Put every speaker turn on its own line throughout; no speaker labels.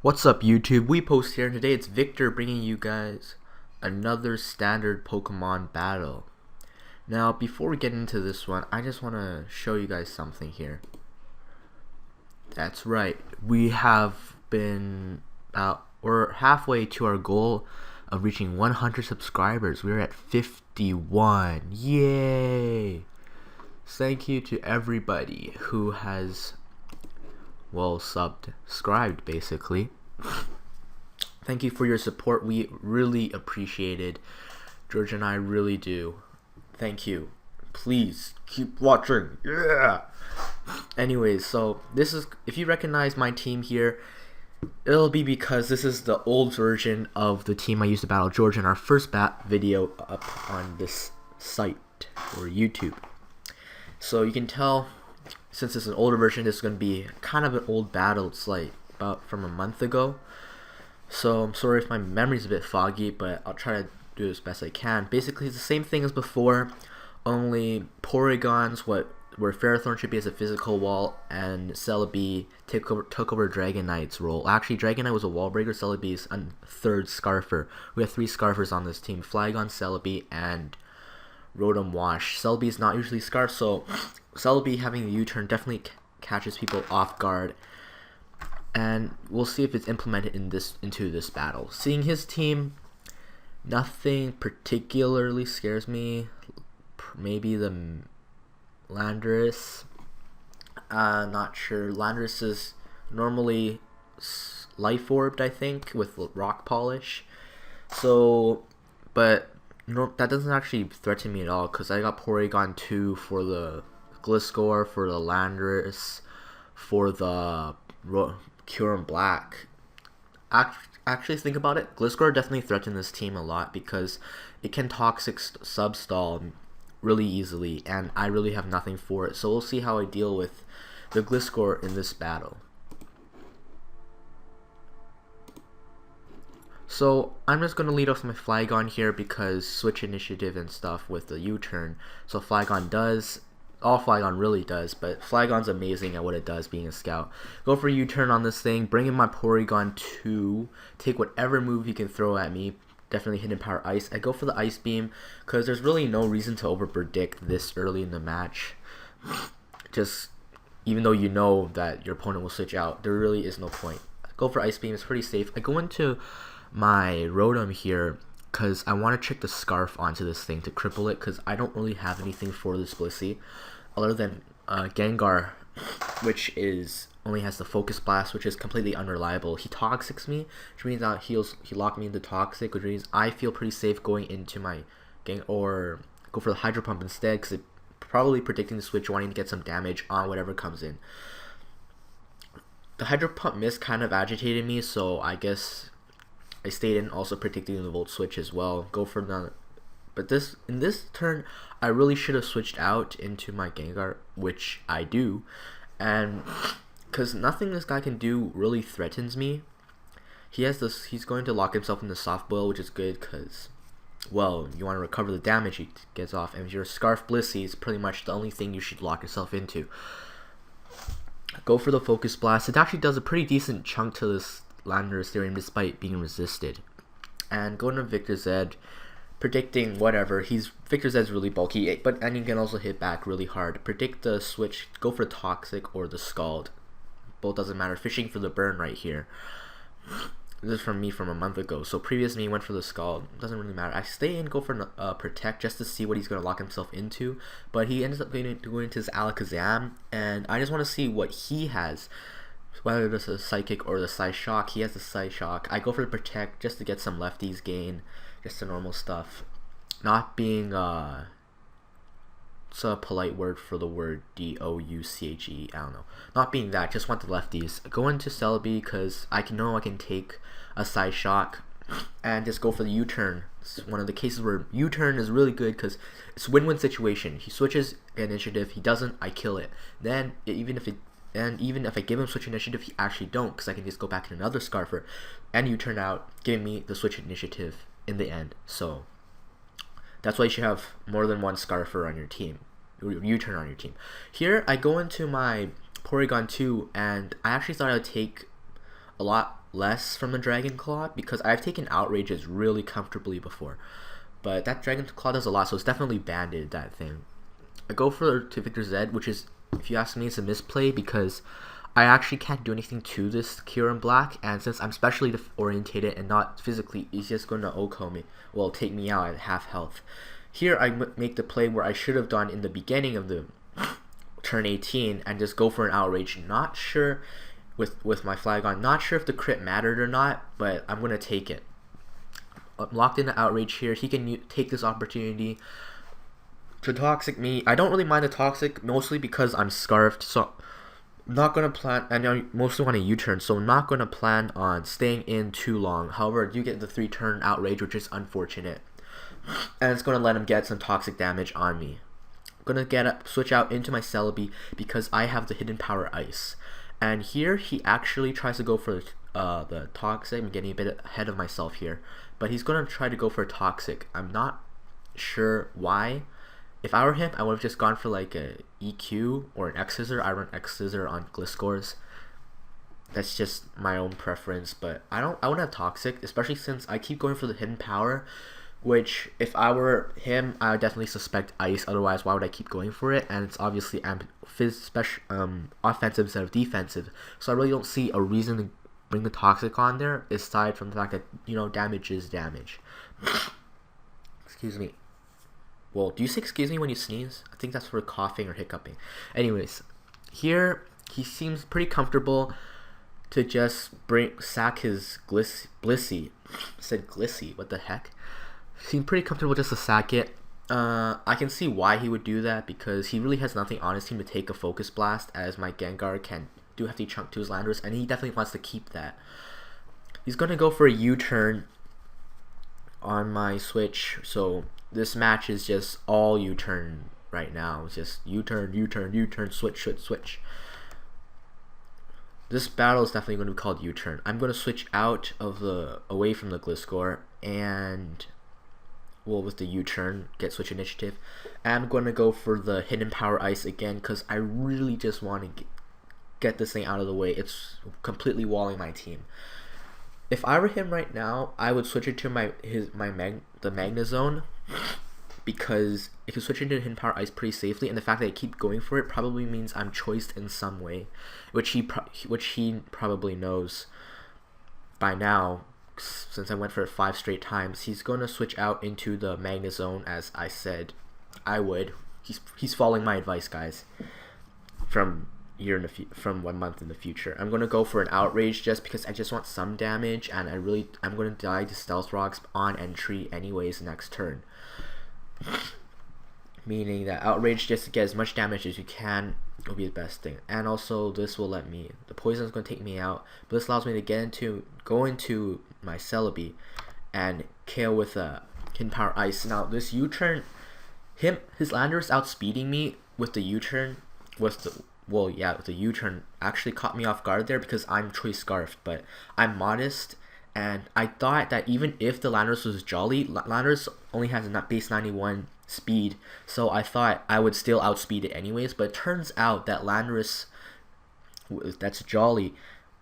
What's up YouTube, WePostE here, and today it's Victor bringing you guys another standard Pokemon battle. Now before we get into this one, I just want to show you guys something here. That's right, we're halfway to our goal of reaching 100 subscribers. We're at 51, yay! Thank you to everybody who has subscribed basically. Thank you for your support. We really appreciate it. George and I really do. Thank you. Please keep watching. Yeah. Anyways, so this is, if you recognize my team here, it'll be because this is the old version of the team I used to battle George in our first video up on this site or YouTube. So you can tell, since it's an older version, this is going to be kind of an old battle. It's like about from a month ago. So I'm sorry if my memory's a bit foggy, but I'll try to do as best I can. Basically, it's the same thing as before, only Porygons, where Ferrothorn should be as a physical wall, and Celebi took over Dragonite's role. Actually, Dragonite was a wall breaker. Celebi is a third Scarfer. We have 3 Scarfers on this team: Flygon, Celebi, and Rotom Wash. Celebi is not usually Scarf, so Celebi having a U-turn definitely catches people off guard, and we'll see if it's implemented into this battle. Seeing his team, nothing particularly scares me. Maybe the Landorus. Not sure. Landorus is normally life orbed, I think, with rock polish. So, but no, that doesn't actually threaten me at all, because I got Porygon 2 for the Gliscor, for the Landorus, for the Kyurem Black. Actually, think about it. Gliscor definitely threatened this team a lot because it can toxic substall really easily, and I really have nothing for it. So we'll see how I deal with the Gliscor in this battle. So I'm just going to lead off my Flygon here because switch initiative and stuff with the U-turn. So Flygon does, all Flygon really does, but Flygon's amazing at what it does being a scout. Go for a U-turn on this thing, bring in my Porygon 2, take whatever move he can throw at me. Definitely Hidden Power Ice. I go for the Ice Beam because there's really no reason to over-predict this early in the match. Just, even though you know that your opponent will switch out, there really is no point. Go for Ice Beam, it's pretty safe. I go into my Rotom here because I want to trick the Scarf onto this thing to cripple it, because I don't really have anything for this Blissey other than Gengar, which only has the Focus Blast, which is completely unreliable. He Toxics me, which means that he locked me into Toxic, which means I feel pretty safe going into my or go for the Hydro Pump instead, because it's probably predicting the switch, wanting to get some damage on whatever comes in. The Hydro Pump miss kind of agitated me, so I guess I stayed in, also predicting the Volt Switch as well. Go for the, but in this turn, I really should have switched out into my Gengar, which I do, and because nothing this guy can do really threatens me. He's going to lock himself in the Soft Boil, which is good because, well, you want to recover the damage he gets off, and if your Scarf Blissey is pretty much the only thing you should lock yourself into. Go for the Focus Blast. It actually does a pretty decent chunk to this Landorus Therium despite being resisted. And go into Victor Zed, predicting whatever. Victor Zed's really bulky, and you can also hit back really hard. Predict the switch, go for Toxic or the Scald. Both doesn't matter. Fishing for the burn right here. This is from me from a month ago. So previous me went for the Scald. Doesn't really matter. I stay in, go for Protect just to see what he's going to lock himself into. But he ends up going into his Alakazam, and I just want to see what he has. Whether it's a Psychic or the Psyshock. He has the Psyshock. I go for the Protect just to get some lefties gain. Just the normal stuff. Not being it's a polite word for the word D-O-U-C-H-E. I don't know. Not being that, just want the lefties. Go into Celebi because I can take a Psyshock and just go for the U-turn. It's one of the cases where U-turn is really good because it's win-win situation. He switches initiative, he doesn't, I kill it. Then even if I give him switch initiative, he actually don't, because I can just go back in another Scarfer and U-turn out, giving me the switch initiative in the end. So that's why you should have more than one Scarfer on your team, U-turn on your team. Here I go into my Porygon 2, and I actually thought I would take a lot less from the Dragon Claw because I've taken Outrages really comfortably before. But that Dragon Claw does a lot, so it's definitely banded, that thing. I go for to Victor Z, which is, if you ask me, it's a misplay because I actually can't do anything to this Kieran Black, and since I'm specially orientated and not physically, he's just going to Oko me, well, take me out at half health. Here I make the play where I should have done in the beginning of the turn 18 and just go for an Outrage. Not sure with my Flygon, not sure if the crit mattered or not, but I'm going to take it. I'm locked into Outrage here. He can take this opportunity to Toxic me. I don't really mind the Toxic, mostly because I'm Scarfed, so I'm not going to plan, and I mostly want a U-turn, so I'm not going to plan on staying in too long. However, I do get the 3-turn Outrage, which is unfortunate, and it's going to let him get some Toxic damage on me. I'm going to switch out into my Celebi because I have the Hidden Power Ice, and here he actually tries to go for the Toxic. I'm getting a bit ahead of myself here, but he's going to try to go for a Toxic. I'm not sure why. If I were him, I would have just gone for like a EQ or an X-Scissor. I run X-Scissor on Gliscors. That's just my own preference, but I wouldn't have Toxic, especially since I keep going for the Hidden Power, which if I were him, I would definitely suspect Ice. Otherwise, why would I keep going for it? And it's obviously offensive instead of defensive, so I really don't see a reason to bring the Toxic on there, aside from the fact that, you know, damage is damage. Excuse me. Well, do you say excuse me when you sneeze? I think that's for coughing or hiccuping. Anyways, here he seems pretty comfortable to just sack his Blissey. I said Glissy, what the heck? Seemed pretty comfortable just to sack it. I can see why he would do that because he really has nothing on his team to take a Focus Blast, as my Gengar can do hefty chunk to his Landorus, and he definitely wants to keep that. He's going to go for a U-turn on my switch, so this match is just all U-turn right now. It's just U-turn, U-turn, U-turn, switch, switch, switch. This battle is definitely going to be called U-turn. I'm going to switch out of away from the Gliscor and, well, with the U-turn, get switch initiative. I'm going to go for the Hidden Power Ice again because I really just want to get this thing out of the way. It's completely walling my team. If I were him right now, I would switch it to the Magnezone, because it can switch into Hidden Power Ice pretty safely, and the fact that I keep going for it probably means I'm choiced in some way, which he probably knows by now, since I went for it 5 straight times. He's going to switch out into the Magnezone, as I said I would. He's following my advice, guys, from 1 month in the future. I'm going to go for an Outrage just because I just want some damage, and I'm going to die to Stealth Rocks on entry anyways next turn. Meaning that Outrage, just to get as much damage as you can, will be the best thing. And also, this will let me, the poison is going to take me out, but this allows me to go into my Celebi and KO with a Hidden Power Ice. Now this U-turn, his Landorus outspeeding me with the U-turn, with the U-turn actually caught me off guard there because I'm Choice Scarfed, but I'm modest, and I thought that even if the Landorus was Jolly, Landorus only has a base 91 speed, so I thought I would still outspeed it anyways, but it turns out that Landorus that's Jolly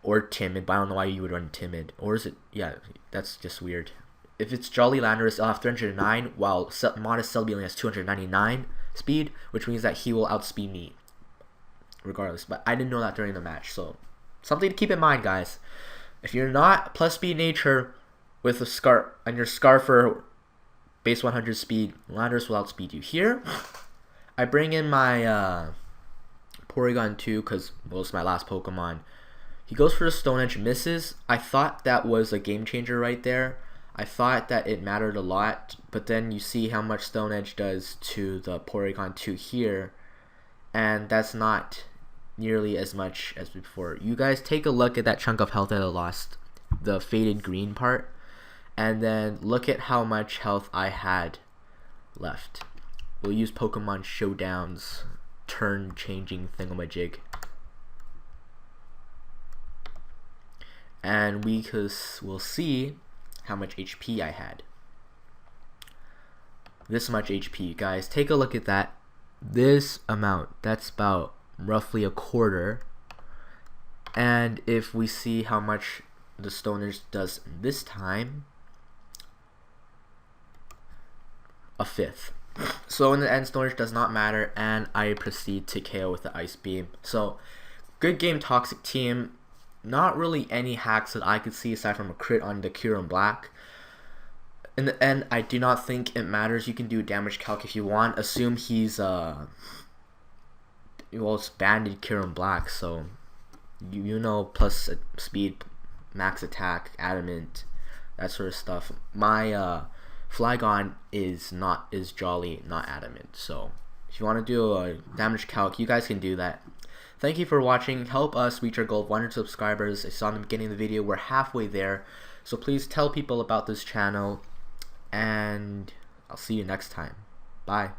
or Timid, but I don't know why you would run Timid, or is it, yeah, that's just weird. If it's Jolly Landorus, I'll have 309, while modest Celebi only has 299 speed, which means that he will outspeed me regardless, but I didn't know that during the match, so something to keep in mind, guys. If you're not plus speed nature with a Scarf and your Scarfer base 100 speed, Landorus will outspeed you. Here, I bring in my Porygon 2 because well, it's my last Pokemon. He goes for the Stone Edge, misses. I thought that was a game changer right there. I thought that it mattered a lot, but then you see how much Stone Edge does to the Porygon 2 here, and that's not nearly as much as before. You guys take a look at that chunk of health that I lost, the faded green part, and then look at how much health I had left. We'll use Pokemon Showdown's turn changing thingamajig, and we'll see how much HP I had. This much HP, guys. Take a look at that. This amount, that's about roughly a quarter. And if we see how much the Stoners does this time a 5th. So in the end, Stoners does not matter, and I proceed to KO with the Ice Beam. So good game, Toxic Team. Not really any hacks that I could see aside from a crit on the Kieran Black. In the end, I do not think it matters. You can do damage calc if you want. Assume he's well, it's banded Kieran Black, so you know, plus speed, max attack, adamant, that sort of stuff. My Flygon is jolly, not adamant. So if you want to do a damage calc, you guys can do that. Thank you for watching. Help us reach our goal of 100 subscribers. I saw in the beginning of the video, we're halfway there. So please tell people about this channel, and I'll see you next time. Bye.